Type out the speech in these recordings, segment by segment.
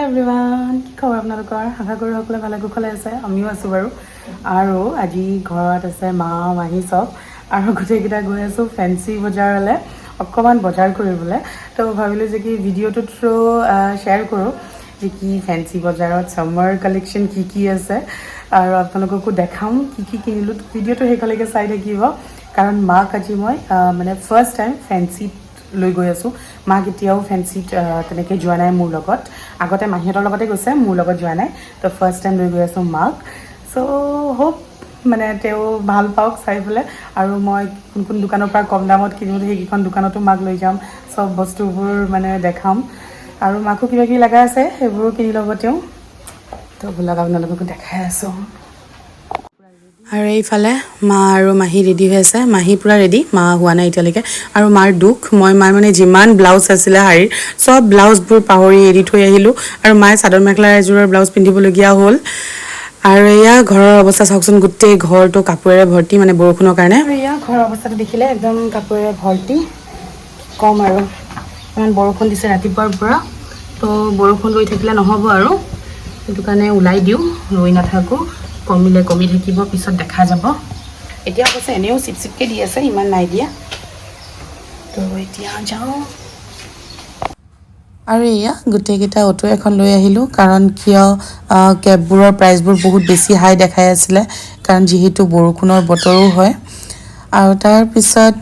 Everyone, কি খবৰ আপোনালোকৰ? আশা কৰোঁ সকলোৱে ভালে কুশলে আছে। আমিও আছোঁ বাৰু। আৰু আজি ঘৰত আছে মা মাহী চব, আৰু গোটেইকেইটা গৈ আছোঁ ফেঞ্চি বজাৰলৈ অকণমান বজাৰ কৰিবলৈ। তো ভাবিলোঁ যে কি ভিডিঅ'টো থ্ৰু শ্বেয়াৰ কৰোঁ যে কি ফেঞ্চি বজাৰত ছামাৰ কালেকশ্যন কি আছে, আৰু আপোনালোককো দেখাম কি কিনিলোঁ। ভিডিঅ'টো শেষলৈকে চাই থাকিব, কাৰণ মাক আজি মই মানে ফাৰ্ষ্ট টাইম ফেঞ্চিত লৈ গৈ আছোঁ। মা কেতিয়াও ফেঞ্চিত তেনেকৈ যোৱা নাই মোৰ লগত। আগতে মাহীহঁতৰ লগতে গৈছে, মোৰ লগত যোৱা নাই। তো ফাৰ্ষ্ট টাইম লৈ গৈ আছোঁ মাক। চ' হোপ মানে তেওঁ ভাল পাওক চাই পেলাই, আৰু মই কোন দোকানৰ পৰা কম দামত কিনো সেইকেইখন দোকানতো মাক লৈ যাম, চব বস্তুবোৰ মানে দেখাম। আৰু মাকো কিবা কিবি লগা আছে সেইবোৰো কিনি ল'ব তেওঁ। তো ব'লক আপোনালোককো দেখাই আছোঁ। আৰু এইফালে মা আৰু মাহী ৰেডি হৈ আছে। মাহী পূৰা ৰেডি, মা হোৱা নাই এতিয়ালৈকে। আৰু মাৰ দুখ, মাৰ মানে যিমান ব্লাউজ আছিলে শাৰীৰ চব ব্লাউজবোৰ পাহৰি এৰি থৈ আহিলোঁ, আৰু মায়ে চাদৰ মেখেলা এযোৰৰ ব্লাউজ পিন্ধিবলগীয়া হ'ল। আৰু এয়া ঘৰৰ অৱস্থা চাওকচোন, গোটেই ঘৰটো কাপোৰেৰে ভৰ্তি, মানে বৰষুণৰ কাৰণে। আৰু এয়া ঘৰৰ অৱস্থাটো দেখিলে একদম কাপোৰেৰে ভৰ্তি, কম আৰু ইমান বৰষুণ দিছে ৰাতিপুৱাৰ পৰা। তো বৰষুণ ৰৈ থাকিলে নহ'ব, আৰু সেইটো কাৰণে ওলাই দিওঁ, ৰৈ নাথাকোঁ। কমিলে কমি থাকিব, পিছত দেখা যাব। এতিয়া অৱশ্যে এনেও চিপকৈ দি আছে, ইমান নাই দিয়া। তো এতিয়া যাওঁ। আৰু এয়া গোটেইকেইটা অটো এখন লৈ আহিলোঁ, কাৰণ কিয় কেববোৰৰ প্ৰাইচবোৰ বহুত বেছি হাই দেখাই আছিলে, কাৰণ যিহেতু বৰষুণৰ বতৰো হয়। আৰু তাৰপিছত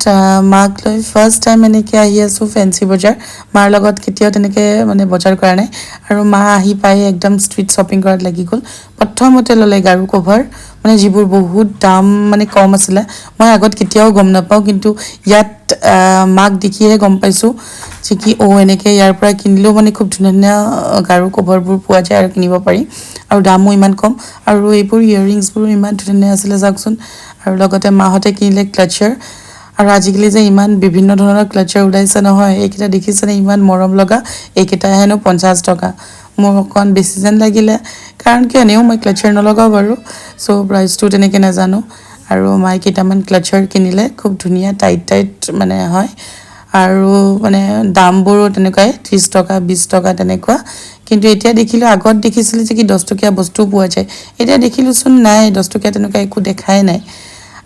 মাক লৈ ফাৰ্ষ্ট টাইম এনেকৈ আহি আছোঁ ফেঞ্চি বজাৰ। মাৰ লগত কেতিয়াও তেনেকৈ মানে বজাৰ কৰা নাই। আৰু মা আহি পাই একদম ষ্ট্ৰীট শ্বপিং কৰাত লাগি গ'ল। প্ৰথমতে ল'লে গাৰু কভাৰ, মানে যিবোৰ বহুত দাম মানে কম আছিলে। মই আগত কেতিয়াও গম নাপাওঁ, কিন্তু ইয়াত মাক দেখিহে গম পাইছোঁ যে কি এনেকৈ ইয়াৰ পৰা কিনিলেও মানে খুব ধুনীয়া ধুনীয়া গাৰু কভাৰবোৰ পোৱা যায় আৰু কিনিব পাৰি, আৰু দামো ইমান কম। আৰু এইবোৰ ইয়েৰিংছবোৰো ইমান ধুনীয়া আছিলে চাওকচোন। আৰু লগতে মাহঁতে কিনিলে ক্লাটচাৰ, আৰু আজিকালি যে ইমান বিভিন্ন ধৰণৰ ক্লাটচাৰ ওলাইছে নহয়, এইকেইটা দেখিছেনে ইমান মৰম লগা। এইকেইটা হেনো 50 টকা। মোৰ অকণ বেছি যেন লাগিলে, কাৰণ কিয় এনেও মই ক্লাটচাৰ নলগাওঁ বাৰু, চ' প্ৰাইচটো তেনেকৈ নাজানো। আৰু মায়ে কেইটামান ক্লাটচাৰ কিনিলে, খুব ধুনীয়া টাইট মানে হয়, আৰু মানে দামবোৰো তেনেকুৱাই 30 টকা 20 টকা তেনেকুৱা। কিন্তু এতিয়া দেখিলোঁ, আগত দেখিছিলোঁ যে কি 10 টকীয়া বস্তুও পোৱা যায়, এতিয়া দেখিলোঁচোন নাই, 10 টকীয়া তেনেকুৱা একো দেখাই নাই।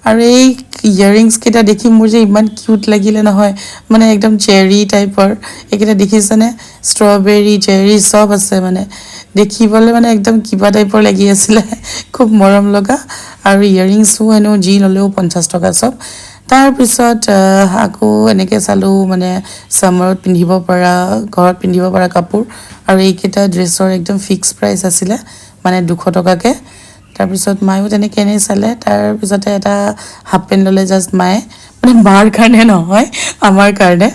আৰু এই ইয়েৰিংছকেইটা দেখি মোৰ যে ইমান কিউট লাগিলে নহয়, মানে একদম চেৰী টাইপৰ। এইকেইটা দেখিছেনে, ষ্ট্ৰবেৰী চেৰী চব আছে, মানে দেখিবলৈ মানে একদম কিবা টাইপৰ লাগি আছিলে, খুব মৰম লগা। আৰু ইয়েৰিংছো হেনো যি ল'লেও 50 টকা চব। তাৰপিছত আকৌ এনেকৈ চালোঁ, মানে ছামাৰত পিন্ধিব পৰা, ঘৰত পিন্ধিব পৰা কাপোৰ। আৰু এইকেইটা ড্ৰেছৰ একদম ফিক্স প্ৰাইচ আছিলে, মানে 200 টকাকৈ। তাৰপিছত মায়েও তেনেকৈ এনেই চালে। তাৰপিছতে এটা হাফ পেণ্ট ল'লে জাষ্ট মায়ে, মানে মাৰ কাৰণে নহয়, আমাৰ কাৰণে।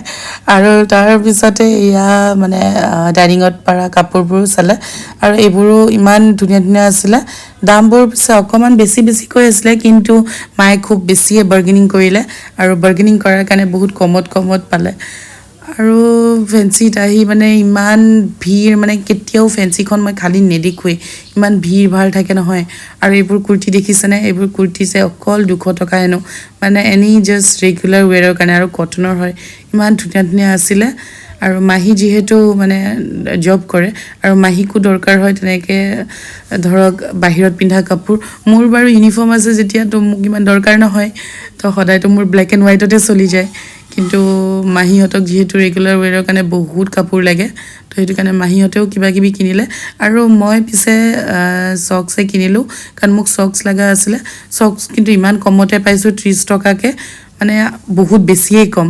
আৰু তাৰপিছতে এয়া মানে ডাইনিঙত পৰা কাপোৰবোৰো চালে, আৰু এইবোৰো ইমান ধুনীয়া ধুনীয়া আছিলে। দামবোৰ পিছে অকণমান বেছিকৈ আছিলে, কিন্তু মায়ে খুব বেছিয়ে বাৰ্গেনিং কৰিলে, আৰু বাৰ্গেনিং কৰাৰ কাৰণে বহুত কমত পালে। আৰু ফেঞ্চিত আহি মানে ইমান ভিৰ, মানে কেতিয়াও ফেঞ্চিখন মই খালী নেদেখোৱেই, ইমান ভিৰ ভাৰ থাকে নহয়। আৰু এইবোৰ কুৰ্তি দেখিছেনে, এইবোৰ কুৰ্তি যে অকল 200 টকা হেনো, মানে এনেই জাষ্ট ৰেগুলাৰ ৱেৰৰ কাৰণে, আৰু কটনৰ হয়, ইমান ধুনীয়া ধুনীয়া আছিলে। আৰু মাহী যিহেতু মানে জব কৰে, আৰু মাহীকো দৰকাৰ হয় তেনেকৈ ধৰক বাহিৰত পিন্ধা কাপোৰ। মোৰ বাৰু ইউনিফৰ্ম আছে যেতিয়া, তো মোক ইমান দৰকাৰ নহয়, তো সদায়তো মোৰ ব্লেক এণ্ড হোৱাইটতে চলি যায়। কিন্তু মাহীহঁতক যিহেতু ৰেগুলাৰ ৱেৰৰ কাৰণে বহুত কাপোৰ লাগে, তো সেইটো কাৰণে মাহীহঁতেও কিবা কিবি কিনিলে। আৰু মই পিছে চক্সে কিনিলোঁ, কাৰণ মোক চক্স লগা আছিলে। চক্স কিন্তু ইমান কমতে পাইছোঁ, 30 টকাকৈ, মানে বহুত বেছিয়েই কম।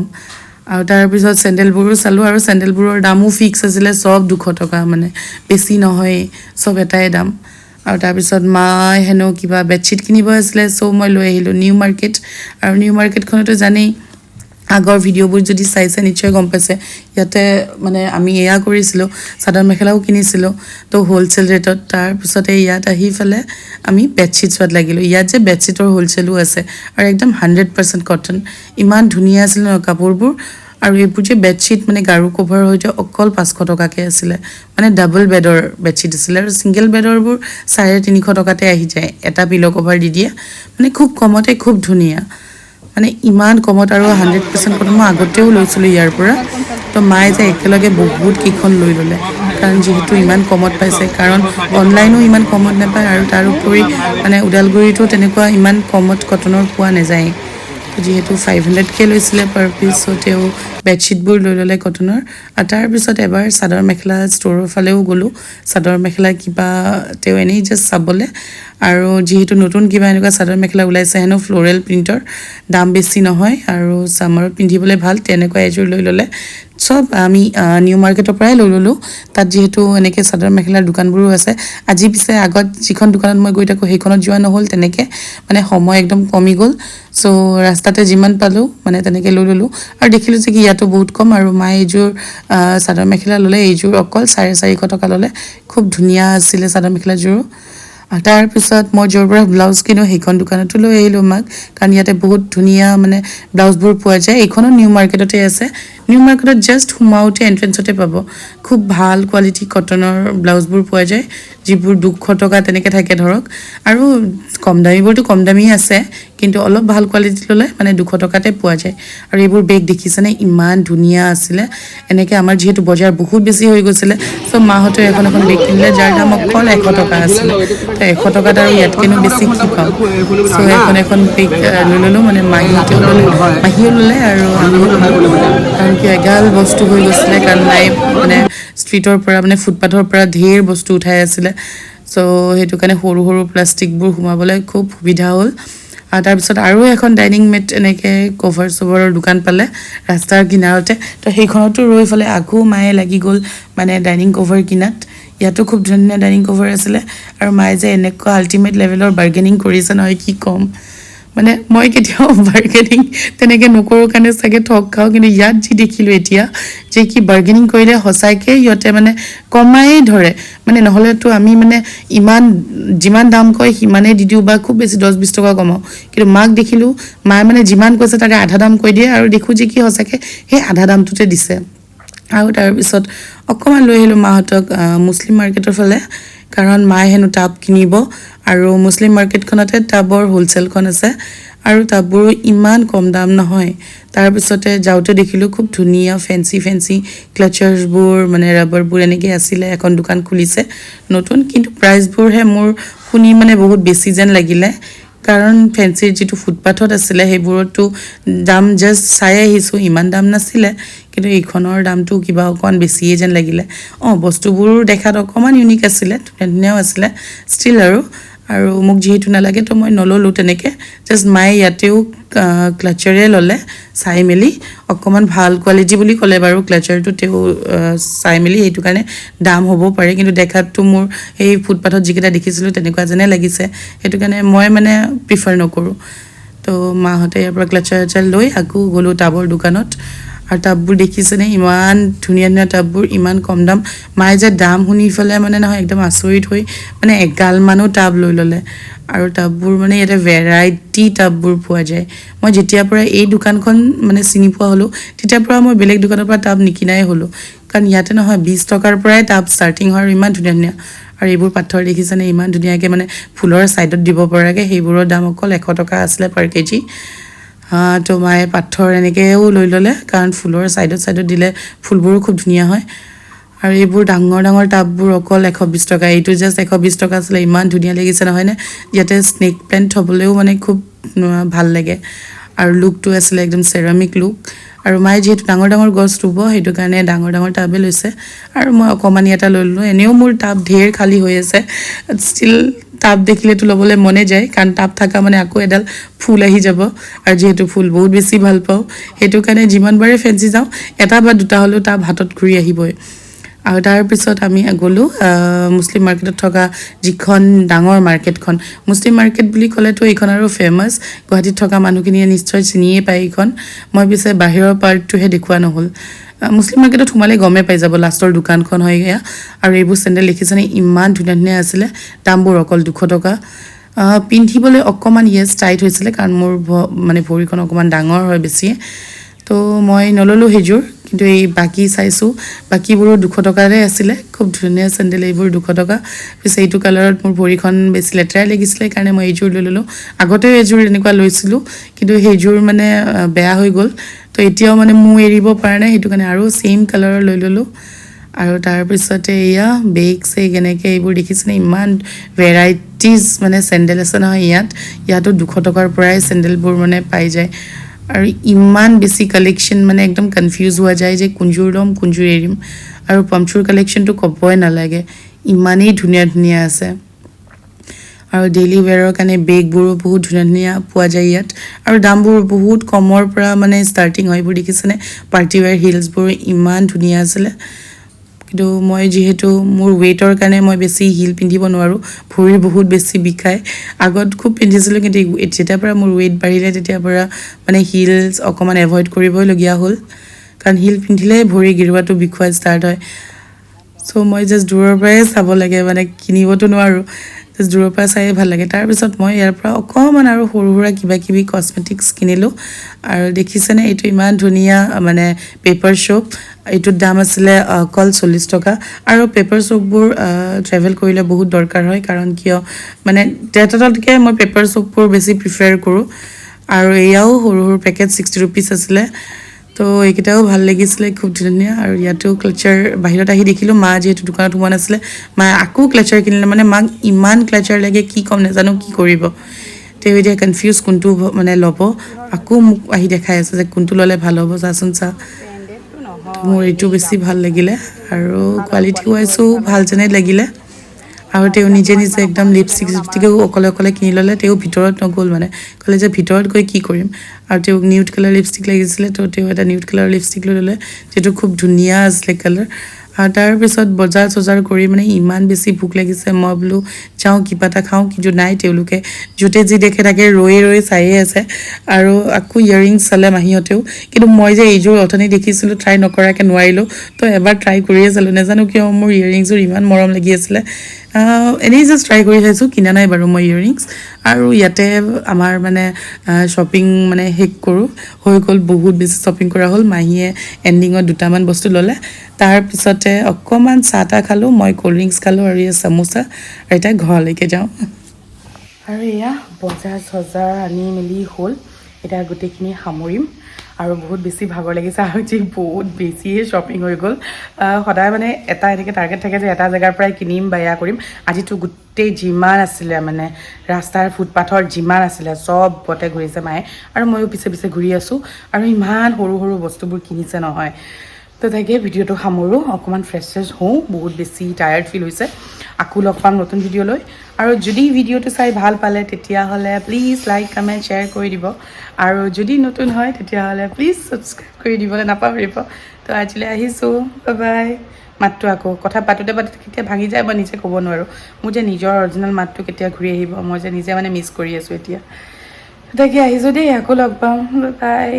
আৰু তাৰপিছত চেণ্ডেলবোৰো চালোঁ, আৰু চেণ্ডেলবোৰৰ দামো ফিক্স আছিলে, চব 200 টকা, মানে বেছি নহয়েই, চব এটাই দাম। আৰু তাৰপিছত মায়ে হেনো কিবা বেডশ্বীট কিনিব আছিলে, চ' মই লৈ আহিলোঁ নিউ মাৰ্কেট। আৰু নিউ মাৰ্কেটখনতো জানেই, আগৰ ভিডিঅ'বোৰ যদি চাইছে নিশ্চয় গম পাইছে, ইয়াতে মানে আমি এয়া কৰিছিলোঁ, চাদৰ মেখেলাও কিনিছিলোঁ, তো হ'লচেল ৰেটত। তাৰপিছতে ইয়াত আহি পেলাই আমি বেডশ্বীট চোৱাত লাগিলোঁ। ইয়াত যে বেডশ্বীটৰ হ'লচেলো আছে, আৰু একদম 100% কটন, ইমান ধুনীয়া আছিলে ন কাপোৰবোৰ। আৰু এইবোৰ যে বেডশ্বীট, মানে গাৰু কভাৰৰ সৈতে অকল 500 টকাকৈ আছিলে, মানে ডাবল বেডৰ বেডশ্বীট আছিলে। আৰু ছিংগল বেডৰবোৰ 350 টকাতে আহি যায়, এটা পিল' কভাৰ দি দিয়ে, মানে খুব কমতে, খুব ধুনীয়া, মানে ইমান কমত। আৰু 100% কটন মই আগতেও লৈছিলোঁ ইয়াৰ পৰা। তো মায়ে যে একেলগে বহুত কেইখন লৈ ল'লে, কাৰণ যিহেতু ইমান কমত পাইছে, কাৰণ অনলাইনো ইমান কমত নাপায় আৰু তাৰ উপৰি মানে ওদালগুৰিতো তেনেকুৱা ইমান কমত কটনৰ পোৱা নাযায়। যিহেতু 500কৈ লৈছিলে পাৰ পিচ, চ' তেওঁ বেডশ্বীটবোৰ লৈ ল'লে কটনৰ। আৰু তাৰপিছত এবাৰ চাদৰ মেখেলা ষ্ট'ৰৰ ফালেও গ'লোঁ, চাদৰ মেখেলা কিবা তেওঁ এনেই জাষ্ট চাবলৈ। আৰু যিহেতু নতুন কিবা এনেকুৱা চাদৰ মেখেলা ওলাইছে হেনো ফ্ল'ৰেল প্ৰিণ্টৰ, দাম বেছি নহয় আৰু ছামাৰত পিন্ধিবলৈ ভাল, তেনেকুৱা এযোৰ লৈ ল'লে। চব আমি নিউ মাৰ্কেটৰ পৰাই লৈ ল'লোঁ। তাত যিহেতু এনেকৈ চাদৰ মেখেলাৰ দোকানবোৰো আছে। আজি পিছে আগত যিখন দোকানত মই গৈ থাকোঁ সেইখনত যোৱা নহ'ল, তেনেকৈ মানে সময় একদম কমি গ'ল। চ' ৰাস্তাতে যিমান পালোঁ মানে তেনেকৈ লৈ ল'লোঁ। আৰু দেখিলোঁ যে কি ইয়াতো বহুত কম, আৰু মায়ে এইযোৰ চাদৰ মেখেলা ল'লে, এইযোৰ অকল 450 টকা ল'লে। খুব ধুনীয়া আছিলে চাদৰ মেখেলাযোৰো। তাৰপিছত মই য'ৰ পৰা ব্লাউজ কিনো সেইখন দোকানতো লৈ আহিলোঁ মাক, কাৰণ ইয়াতে বহুত ধুনীয়া মানে ব্লাউজবোৰ পোৱা যায়। এইখনো নিউ মাৰ্কেটতে আছে। নিউ মাৰ্কেটত জাষ্ট সোমাওঁতে এণ্ট্ৰেঞ্চতে পাব, খুব ভাল কোৱালিটি কটনৰ ব্লাউজবোৰ পোৱা যায়, যিবোৰ 200 টকা তেনেকৈ থাকে ধৰক। আৰু কম দামীবোৰতো কম দামী আছে, কিন্তু অলপ ভাল কোৱালিটি ল'লে মানে 200 টকাতে পোৱা যায়। আৰু এইবোৰ বেগ দেখিছেনে, ইমান ধুনীয়া আছিলে। এনেকৈ আমাৰ যিহেতু বজাৰ বহুত বেছি হৈ গৈছিলে, চ' মাহঁতে এখন বেগ কিনিলে, যাৰ দাম অকল 100 টকা আছিলে। তো 100 টকাত আৰু ইয়াতকেনো বেছি কি পাম। চ' এখন বেগ লৈ ল'লোঁ, মানে মাহীও ল'লে আৰু আমিও ল'লোঁ। কাৰণ কি এগাল বস্তু হৈ গৈছিলে, কাৰণ মায়ে মানে ষ্ট্ৰীটৰ পৰা মানে ফুটপাথৰ পৰা ঢেৰ বস্তু উঠাই আছিলে। চ' সেইটো কাৰণে সৰু সৰু প্লাষ্টিকবোৰ সোমাবলৈ খুব সুবিধা হ'ল। আৰু তাৰপিছত আৰু এখন ডাইনিং মেট এনেকৈ কভাৰ চভাৰৰ দোকান পালে ৰাস্তাৰ কিনাৰতে। তো সেইখনতো ৰৈ ফালে আকৌ মায়ে লাগি গ'ল মানে ডাইনিং কভাৰ কিনাত। ইয়াতো খুব ধুনীয়া ডাইনিং কভাৰ আছিলে। আৰু মায়ে যে এনেকুৱা আল্টিমেট লেভেলৰ বাৰ্গেনিং কৰিছে নহয়, কি ক'ম। মানে মই কেতিয়াও বাৰ্গেনিং তেনেকৈ নকৰোঁ কাৰণে চাগে ঠগ খাওঁ, কিন্তু ইয়াত যি দেখিলোঁ এতিয়া যে কি বাৰ্গেনিং কৰিলে সঁচাকৈ সিহঁতে মানে কমাই ধৰে। মানে নহ'লেতো আমি মানে যিমান দাম কয় সিমানেই দি দিওঁ, বা খুব বেছি 10-20 টকা কমাওঁ। কিন্তু মাক দেখিলোঁ মায়ে মানে যিমান কৈছে তাকে আধা দাম কৈ দিয়ে, আৰু দেখোঁ যে কি সঁচাকৈ সেই আধা দামটোতে দিছে। আৰু তাৰপিছত অকণমান লৈ আহিলোঁ মাহঁতক মুছলিম মাৰ্কেটৰ ফালে, কাৰণ মায়ে হেনো টাব কিনিব, আৰু মুছলিম মাৰ্কেটখনতে টাবৰ হ'লচেলখন আছে, আৰু টাববোৰো ইমান কম দাম নহয়। তাৰপিছতে যাওঁতে দেখিলোঁ খুব ধুনীয়া ফেঞ্চি ক্লাচাৰ্ছবোৰ, মানে ৰাবাৰবোৰ এনেকৈ আছিলে। এখন দোকান খুলিছে নতুন, কিন্তু প্ৰাইচবোৰহে মোৰ শুনি মানে বহুত বেছি যেন লাগিলে। কাৰণ ফেঞ্চিৰ যিটো ফুটপাথত আছিলে সেইবোৰতো দাম জাষ্ট চাই আহিছোঁ, ইমান দাম নাছিলে, কিন্তু এইখনৰ দামটো কিবা অকণমান বেছিয়ে যেন লাগিলে। বস্তুবোৰো দেখাত অকণমান ইউনিক আছিলে, ধুনীয়াও আছিলে ষ্টিল। আৰু মোক যিহেতু নালাগে তো মই নল'লোঁ তেনেকৈ। জাষ্ট মায়ে ইয়াতেও ক্লাচাৰে ল'লে চাই মেলি, অকণমান ভাল কোৱালিটি বুলি ক'লে বাৰু ক্লাচাৰটো তেওঁ চাই মেলি, সেইটো কাৰণে দাম হ'ব পাৰে, কিন্তু দেখাততো মোৰ সেই ফুটপাথত যিকেইটা দেখিছিলোঁ তেনেকুৱা যেনে লাগিছে, সেইটো কাৰণে মই মানে প্ৰিফাৰ নকৰোঁ। তো মাহঁতে ইয়াৰ পৰা ক্লাচাৰ লৈ আকৌ গ'লোঁ টাবৰ দোকানত। আৰু টাববোৰ দেখিছেনে, ইমান ধুনীয়া টাববোৰ, ইমান কম দাম। মায়ে যে দাম শুনি পেলাই মানে নহয় একদম আচৰিত হৈ মানে এগালমানো টাব লৈ ল'লে। আৰু টাববোৰ মানে ইয়াতে ভেৰাইটি টাববোৰ পোৱা যায়। মই যেতিয়াৰ পৰা এই দোকানখন মানে চিনি পোৱা হ'লোঁ, তেতিয়াৰ পৰা মই বেলেগ দোকানৰ পৰা টাব নিকিনাই হ'লোঁ, কাৰণ ইয়াতে নহয় 20 টকাৰ পৰাই টাব ষ্টাৰ্টিং হয়, আৰু ইমান ধুনীয়া। আৰু এইবোৰ পাথৰ দেখিছেনে, ইমান ধুনীয়াকৈ মানে ফুলৰ ছাইডত দিব পৰাকৈ, সেইবোৰৰ দাম অকল 100 টকা আছিলে পাৰ কেজি। তো মায়ে পাথৰ এনেকৈও লৈ ল'লে, কাৰণ ফুলৰ ছাইডত দিলে ফুলবোৰো খুব ধুনীয়া হয়। আৰু এইবোৰ ডাঙৰ টাববোৰ অকল 120 টকা। এইটো জাষ্ট 120 টকা আছিলে, ইমান ধুনীয়া লাগিছে নহয়নে। ইয়াতে স্নেক প্লেণ্ট থ'বলৈও মানে খুব ভাল লাগে, আৰু লুকটো আছিলে একদম চেৰামিক লুক। আৰু মায়ে যিহেতু ডাঙৰ গছ ৰুব, সেইটো কাৰণে ডাঙৰ টাবে লৈছে, আৰু মই অকণমানি এটা লৈ ল'লোঁ। এনেও মোৰ টাব ঢেৰ খালী হৈ আছে, ষ্টিল টাব দেখিলেতো ল'বলৈ মনে যায়, কাৰণ টাব থকা মানে আকৌ এডাল ফুল আহি যাব, আৰু যিহেতু ফুল বহুত বেছি ভাল পাওঁ, সেইটো কাৰণে যিমানবাৰে ফেঞ্চি যাওঁ এটা বা দুটা হ'লেও টাব হাতত ঘূৰি আহিবই। আৰু তাৰপিছত আমি গ'লোঁ মুছলিম মাৰ্কেটত থকা যিখন ডাঙৰ মাৰ্কেটখন। মুছলিম মাৰ্কেট বুলি ক'লেতো এইখন আৰু ফেমাছ, গুৱাহাটীত থকা মানুহখিনিয়ে নিশ্চয় চিনিয়ে পায় এইখন। মই পিছে বাহিৰৰ পাৰ্টটোহে দেখুওৱা নহ'ল। মুছলিম মাৰ্কেটত সোমালে গমেই পাই যাব, লাষ্টৰ দোকানখন হয় এয়া। আৰু এইবোৰ চেণ্ডেল দেখিছেনে, ইমান ধুনীয়া আছিলে, দামবোৰ অকল 200 টকা। পিন্ধিবলৈ অকণমান টাইট হৈছিলে, কাৰণ মোৰ মানে ভৰিখন অকণমান ডাঙৰ হয় বেছিয়ে, তো মই নল'লোঁ সেইযোৰ। কিন্তু এই বাকী চাইছোঁ, বাকীবোৰো 200 টকাৰে আছিলে, খুব ধুনীয়া চেণ্ডেল এইবোৰ 200 টকা। পিছে এইটো কালাৰত মোৰ ভৰিখন বেছি লেতেৰাই লাগিছিলে, সেইকাৰণে মই এইযোৰ লৈ ল'লোঁ। আগতেও এযোৰ এনেকুৱা লৈছিলোঁ, কিন্তু সেইযোৰ মানে বেয়া হৈ গ'ল, তো এতিয়াও মানে মোৰ এৰিব পৰা নাই, সেইটো কাৰণে আৰু ছেইম কালাৰৰ লৈ ল'লোঁ। আৰু তাৰপিছতে এয়া বেগ চেগ এনেকৈ এইবোৰ দেখিছেনে ইমান ভেৰাইটিজ মানে চেণ্ডেল আছে নহয় ইয়াতো 200 টকাৰ পৰাই চেণ্ডেলবোৰ মানে পাই যায় আৰু ইমান বেছি কালেকশ্যন মানে একদম কনফিউজ হোৱা যায় যে কোনযোৰ ল'ম কোনযোৰ এৰিম আৰু পাম্পচুৰ কালেকশ্যনটো ক'বই নালাগে ইমানেই ধুনীয়া ধুনীয়া আছে আৰু ডেইলি ৱেৰৰ কাৰণে বেগবোৰো বহুত ধুনীয়া ধুনীয়া পোৱা যায় ইয়াত আৰু দামবোৰ বহুত কমৰ পৰা মানে ষ্টাৰ্টিং হয় এইবোৰ দেখিছেনে পাৰ্টি ৱেৰ হিলছবোৰ ইমান ধুনীয়া আছিলে কিন্তু মই যিহেতু মোৰ ৱেইটৰ কাৰণে মই বেছি হিল পিন্ধিব নোৱাৰোঁ ভৰি বহুত বেছি বিষায় আগত খুব পিন্ধিছিলোঁ কিন্তু যেতিয়াৰ পৰা মোৰ ৱেইট বাঢ়িলে তেতিয়াৰ পৰা মানে হিলছ অকণমান এভইড কৰিবলগীয়া হ'ল কাৰণ হিল পিন্ধিলে ভৰি গিৰোৱাটো বিষোৱা ষ্টাৰ্ট হয় চ' মই জাষ্ট দূৰৰ পৰাই চাব লাগে মানে কিনিবতো নোৱাৰোঁ জাষ্ট দূৰৰ পৰা চায়ে ভাল লাগে তাৰপিছত মই ইয়াৰ পৰা অকণমান আৰু সৰু সুৰা কিবা কিবি কছমেটিক্স কিনিলোঁ আৰু দেখিছেনে এইটো ইমান ধুনীয়া মানে পেপাৰ সোপ এইটোৰ দাম আছিলে অকল 40 টকা আৰু পেপাৰ সোপবোৰ ট্ৰেভেল কৰিলে বহুত দৰকাৰ হয় কাৰণ কিয় মানে ডেটতকৈ মই পেপাৰ সোপবোৰ বেছি প্ৰিফাৰ কৰোঁ আৰু এয়াও সৰু সৰু পেকেট 60 ৰুপিজ আছিলে তো এইকেইটাও ভাল লাগিছিলে খুব ধুনীয়া আৰু ইয়াতো ক্লাচাৰ বাহিৰত আহি দেখিলোঁ মা যিহেতু দোকানত সোমোৱা নাছিলে মায়ে আকৌ ক্লাচাৰ কিনিলে মানে মাক ইমান ক্লাচাৰ লাগে কি ক'ম নাজানো কি কৰিব তেওঁ এতিয়া কনফিউজ কোনটো মানে ল'ব আকৌ মোক আহি দেখাই আছে যে কোনটো ল'লে ভাল হ'ব চাচোন চা মোৰ এইটো বেছি ভাল লাগিলে আৰু কোৱালিটি ৱাইজো ভাল যেনে লাগিলে আৰু তেওঁ নিজে নিজে একদম লিপষ্টিকেও অকলে কিনি ল'লে তেওঁ ভিতৰত নগ'ল মানে ক'লে যে ভিতৰত গৈ কি কৰিম আৰু তেওঁক নিউড কালাৰ লিপষ্টিক লাগিছিলে তো তেওঁ এটা নিউড কালাৰ লিপষ্টিক লৈ ল'লে যিটো খুব ধুনীয়া আছিলে কালাৰ আৰু তাৰপিছত বজাৰ চজাৰ কৰি মানে ইমান বেছি ভোক লাগিছে মই বোলো যাওঁ কিবা এটা খাওঁ কিন্তু নাই তেওঁলোকে য'তে যি দেখে তাকে ৰৈ চায়ে আছে আৰু আকৌ ইয়েৰিংছ চালে মাহীহঁতেও কিন্তু মই যে এইযোৰ অথনি দেখিছিলোঁ ট্ৰাই নকৰাকৈ নোৱাৰিলোঁ তো এবাৰ ট্ৰাই কৰিয়ে চালোঁ নাজানো কিয় মোৰ ইয়েৰিংছযোৰ ইমান মৰম লাগি আছিলে এনেই জাষ্ট ট্ৰাই কৰি চাইছোঁ কিনা নাই বাৰু মই ইয়েৰিংছ আৰু ইয়াতে আমাৰ মানে শ্বপিং মানে শেষ কৰোঁ হৈ গ'ল বহুত বেছি শ্বপিং কৰা হ'ল মাহীয়ে এণ্ডিঙত দুটামান বস্তু ল'লে তাৰপিছতে অকণমান চাহ তাহ খালোঁ মই ক'ল্ড ড্ৰিংকছ খালোঁ আৰু এয়া চামোচা আৰু এতিয়া ঘৰলৈকে যাওঁ আৰু এয়া বজাৰ চজাৰ আনি মেলি হ'ল এতিয়া গোটেইখিনি সামৰিম আৰু বহুত বেছি ভাগৰ লাগিছে আৰু যি বহুত বেছিয়ে শ্বপিং হৈ গ'ল সদায় মানে এটা এনেকৈ টাৰ্গেট থাকে যে এটা জেগাৰ পৰাই কিনিম বা এয়া কৰিম আজিতো গোটেই যিমান আছিলে মানে ৰাস্তাৰ ফুটপাথৰ যিমান আছিলে চবতে ঘূৰিছে মায়ে আৰু ময়ো পিছে পিছে ঘূৰি আছোঁ আৰু ইমান সৰু সৰু বস্তুবোৰ কিনিছে নহয় তো তাকে ভিডিঅ'টো সামৰোঁ অকণমান ফ্ৰেছ হওঁ বহুত বেছি টায়াৰ্ড ফিল হৈছে আকৌ লগ পাম নতুন ভিডিঅ' লৈ আৰু যদি ভিডিঅ'টো চাই ভাল পালে তেতিয়াহ'লে প্লিজ লাইক কমেণ্ট শ্বেয়াৰ কৰি দিব আৰু যদি নতুন হয় তেতিয়াহ'লে প্লিজ ছাবস্ক্ৰাইব কৰি দিবলৈ নাপাহৰিব তো আজিলৈ আহিছোঁ বাই বাই মাতটো আকৌ কথা পাতোঁতে কেতিয়া ভাঙি যায় বা নিজে ক'ব নোৱাৰোঁ মোৰ যে নিজৰ অৰিজিনেল মাতটো কেতিয়া ঘূৰি আহিব মই যে নিজে মানে মিছ কৰি আছোঁ এতিয়া তাকে আহিছোঁ দেই আকৌ লগ পাম বাই